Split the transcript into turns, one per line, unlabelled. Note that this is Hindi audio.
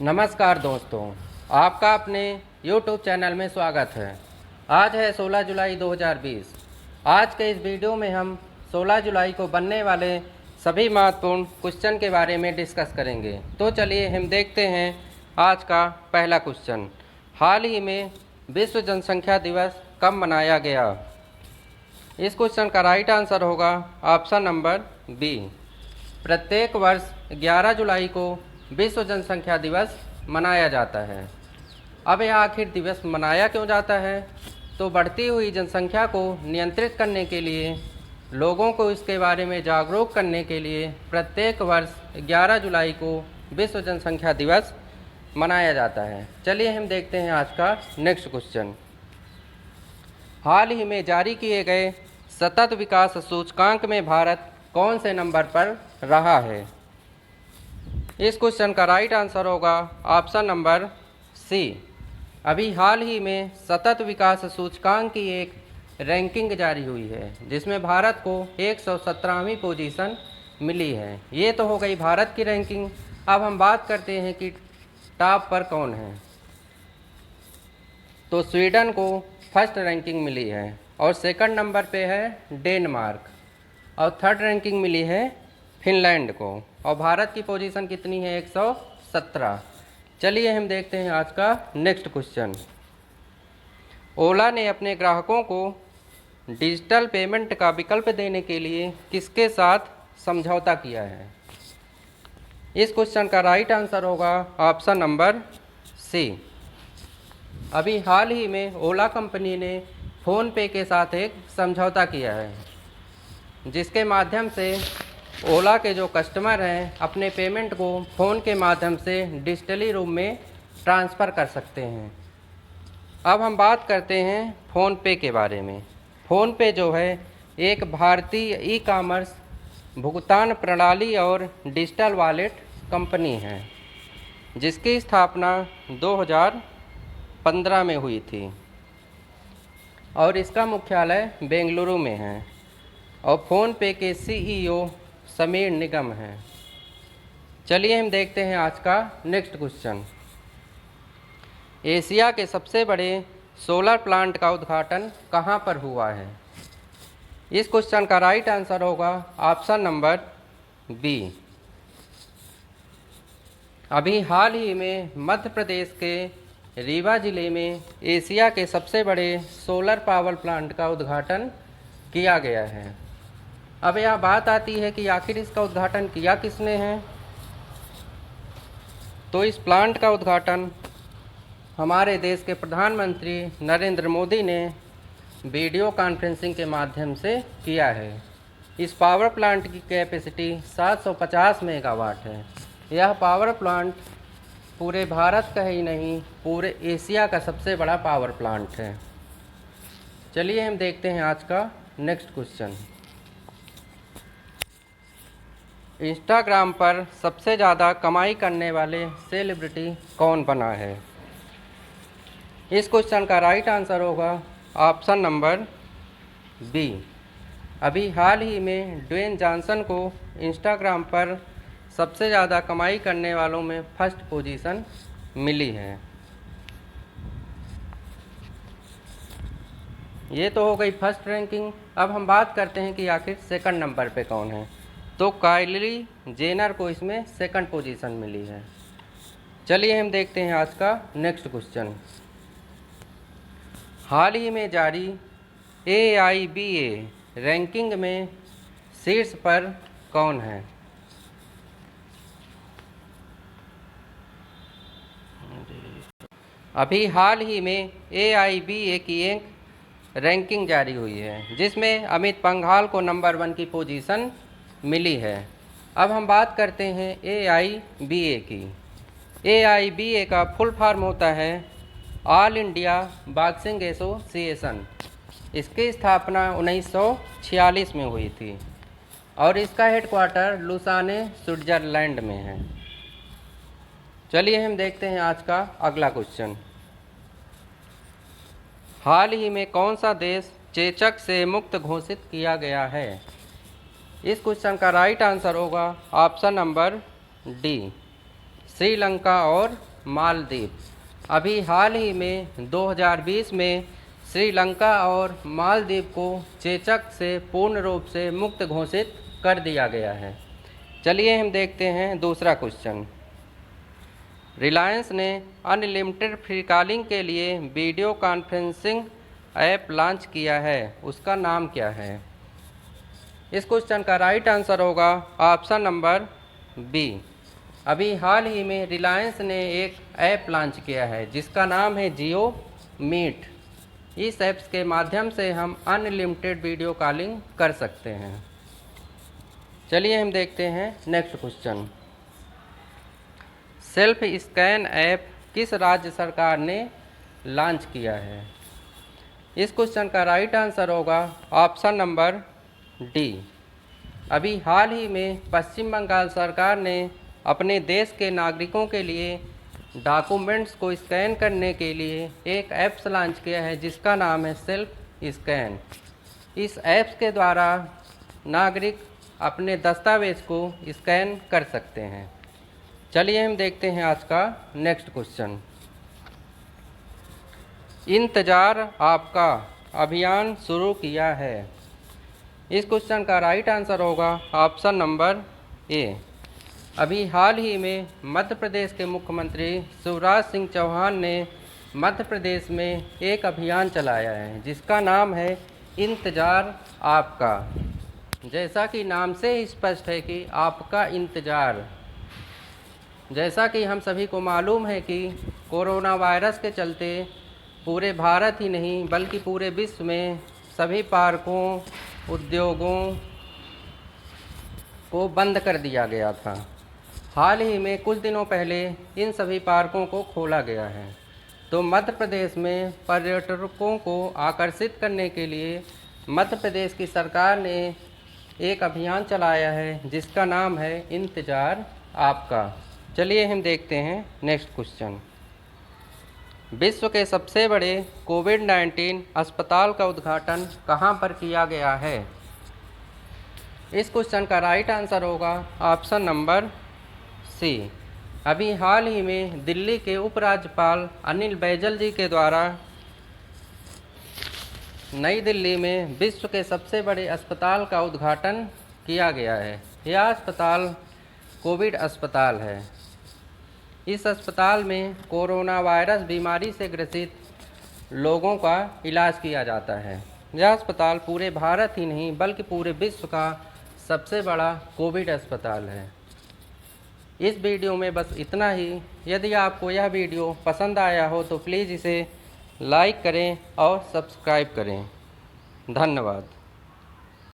नमस्कार दोस्तों, आपका अपने YouTube चैनल में स्वागत है। आज है 16 जुलाई 2020। आज के इस वीडियो में हम 16 जुलाई को बनने वाले सभी महत्वपूर्ण क्वेश्चन के बारे में डिस्कस करेंगे। तो चलिए हम देखते हैं आज का पहला क्वेश्चन। हाल ही में विश्व जनसंख्या दिवस कब मनाया गया? इस क्वेश्चन का राइट आंसर होगा ऑप्शन नंबर बी। प्रत्येक वर्ष 11 जुलाई को विश्व जनसंख्या दिवस मनाया जाता है। अब यह आखिर दिवस मनाया क्यों जाता है? तो बढ़ती हुई जनसंख्या को नियंत्रित करने के लिए, लोगों को इसके बारे में जागरूक करने के लिए प्रत्येक वर्ष 11 जुलाई को विश्व जनसंख्या दिवस मनाया जाता है। चलिए हम देखते हैं आज का नेक्स्ट क्वेश्चन। हाल ही में जारी किए गए सतत विकास सूचकांक में भारत कौन से नंबर पर रहा है? इस क्वेश्चन का राइट आंसर होगा ऑप्शन नंबर सी। अभी हाल ही में सतत विकास सूचकांक की एक रैंकिंग जारी हुई है, जिसमें भारत को 117वीं पोजीशन मिली है। ये तो हो गई भारत की रैंकिंग। अब हम बात करते हैं कि टॉप पर कौन है। तो स्वीडन को फर्स्ट रैंकिंग मिली है और सेकंड नंबर पे है डेनमार्क और थर्ड रैंकिंग मिली है फिनलैंड को। और भारत की पोजीशन कितनी है? 117। चलिए हम देखते हैं आज का नेक्स्ट क्वेश्चन। ओला ने अपने ग्राहकों को डिजिटल पेमेंट का विकल्प देने के लिए किसके साथ समझौता किया है? इस क्वेश्चन का राइट आंसर होगा ऑप्शन नंबर सी। अभी हाल ही में ओला कंपनी ने फ़ोनपे के साथ एक समझौता किया है, जिसके माध्यम से ओला के जो कस्टमर हैं अपने पेमेंट को फ़ोन के माध्यम से डिजिटली रूप में ट्रांसफ़र कर सकते हैं। अब हम बात करते हैं फ़ोनपे के बारे में। फ़ोनपे जो है एक भारतीय ई कॉमर्स भुगतान प्रणाली और डिजिटल वॉलेट कंपनी है, जिसकी स्थापना 2015 में हुई थी और इसका मुख्यालय बेंगलुरु में है। और फ़ोनपे के CEO समीर निगम हैं। चलिए हम देखते हैं आज का नेक्स्ट क्वेश्चन। एशिया के सबसे बड़े सोलर प्लांट का उद्घाटन कहाँ पर हुआ है? इस क्वेश्चन का राइट आंसर होगा ऑप्शन नंबर बी। अभी हाल ही में मध्य प्रदेश के रीवा जिले में एशिया के सबसे बड़े सोलर पावर प्लांट का उद्घाटन किया गया है। अब यह बात आती है कि आखिर इसका उद्घाटन किया किसने है? तो इस प्लांट का उद्घाटन हमारे देश के प्रधानमंत्री नरेंद्र मोदी ने वीडियो कॉन्फ्रेंसिंग के माध्यम से किया है। इस पावर प्लांट की कैपेसिटी 750 मेगावाट है। यह पावर प्लांट पूरे भारत का ही नहीं, पूरे एशिया का सबसे बड़ा पावर प्लांट है। चलिए हम देखते हैं आज का नेक्स्ट क्वेश्चन। इंस्टाग्राम पर सबसे ज़्यादा कमाई करने वाले सेलिब्रिटी कौन बना है? इस क्वेश्चन का राइट आंसर होगा ऑप्शन नंबर बी। अभी हाल ही में ड्वेन जॉनसन को इंस्टाग्राम पर सबसे ज़्यादा कमाई करने वालों में फर्स्ट पोजीशन मिली है। ये तो हो गई फर्स्ट रैंकिंग। अब हम बात करते हैं कि आखिर सेकंड नंबर पे कौन है। तो काइली जेनर को इसमें सेकंड पोजीशन मिली है। चलिए हम देखते हैं आज का नेक्स्ट क्वेश्चन। हाल ही में जारी AIBA रैंकिंग में शीर्ष पर कौन है? अभी हाल ही में AIBA की एक रैंकिंग जारी हुई है, जिसमें अमित पंघाल को नंबर 1 की पोजीशन मिली है। अब हम बात करते हैं AIBA की। AIBA का फुल फॉर्म होता है ऑल इंडिया बॉक्सिंग एसोसिएशन। इसकी स्थापना 1946 में हुई थी और इसका हेडक्वार्टर लुसाने स्विट्ज़रलैंड में है। चलिए हम देखते हैं आज का अगला क्वेश्चन। हाल ही में कौन सा देश चेचक से मुक्त घोषित किया गया है? इस क्वेश्चन का राइट आंसर होगा ऑप्शन नंबर डी। श्रीलंका और मालदीव। अभी हाल ही में 2020 में श्रीलंका और मालदीव को चेचक से पूर्ण रूप से मुक्त घोषित कर दिया गया है। चलिए हम देखते हैं दूसरा क्वेश्चन। रिलायंस ने अनलिमिटेड फ्री कॉलिंग के लिए वीडियो कॉन्फ्रेंसिंग ऐप लॉन्च किया है, उसका नाम क्या है? इस क्वेश्चन का राइट आंसर होगा ऑप्शन नंबर बी। अभी हाल ही में रिलायंस ने एक ऐप लॉन्च किया है जिसका नाम है जियो मीट। इस ऐप्स के माध्यम से हम अनलिमिटेड वीडियो कॉलिंग कर सकते हैं। चलिए हम देखते हैं next question. Self scan app किस राज्य सरकार ने लॉन्च किया है? इस क्वेश्चन का राइट आंसर होगा ऑप्शन नंबर डी। अभी हाल ही में पश्चिम बंगाल सरकार ने अपने देश के नागरिकों के लिए डॉक्यूमेंट्स को स्कैन करने के लिए एक ऐप्स लॉन्च किया है जिसका नाम है सेल्फ स्कैन। इस ऐप्स के द्वारा नागरिक अपने दस्तावेज को स्कैन कर सकते हैं। चलिए हम देखते हैं आज का नेक्स्ट क्वेश्चन। इंतजार आपका अभियान शुरू किया है। इस क्वेश्चन का राइट आंसर होगा ऑप्शन नंबर ए। अभी हाल ही में मध्य प्रदेश के मुख्यमंत्री शिवराज सिंह चौहान ने मध्य प्रदेश में एक अभियान चलाया है जिसका नाम है इंतजार आपका। जैसा कि नाम से ही स्पष्ट है कि आपका इंतजार। जैसा कि हम सभी को मालूम है कि कोरोना वायरस के चलते पूरे भारत ही नहीं बल्कि पूरे विश्व में सभी पार्कों, उद्योगों को बंद कर दिया गया था। हाल ही में कुछ दिनों पहले इन सभी पार्कों को खोला गया है। तो मध्य प्रदेश में पर्यटकों को आकर्षित करने के लिए मध्य प्रदेश की सरकार ने एक अभियान चलाया है जिसका नाम है इंतजार आपका। चलिए हम देखते हैं नेक्स्ट क्वेश्चन। विश्व के सबसे बड़े कोविड-19 अस्पताल का उद्घाटन कहाँ पर किया गया है? इस क्वेश्चन का राइट आंसर होगा ऑप्शन नंबर सी। अभी हाल ही में दिल्ली के उपराज्यपाल अनिल बैजल जी के द्वारा नई दिल्ली में विश्व के सबसे बड़े अस्पताल का उद्घाटन किया गया है। यह अस्पताल कोविड अस्पताल है। इस अस्पताल में कोरोना वायरस बीमारी से ग्रसित लोगों का इलाज किया जाता है। यह अस्पताल पूरे भारत ही नहीं बल्कि पूरे विश्व का सबसे बड़ा कोविड अस्पताल है। इस वीडियो में बस इतना ही। यदि आपको यह वीडियो पसंद आया हो तो प्लीज़ इसे लाइक करें और सब्सक्राइब करें। धन्यवाद।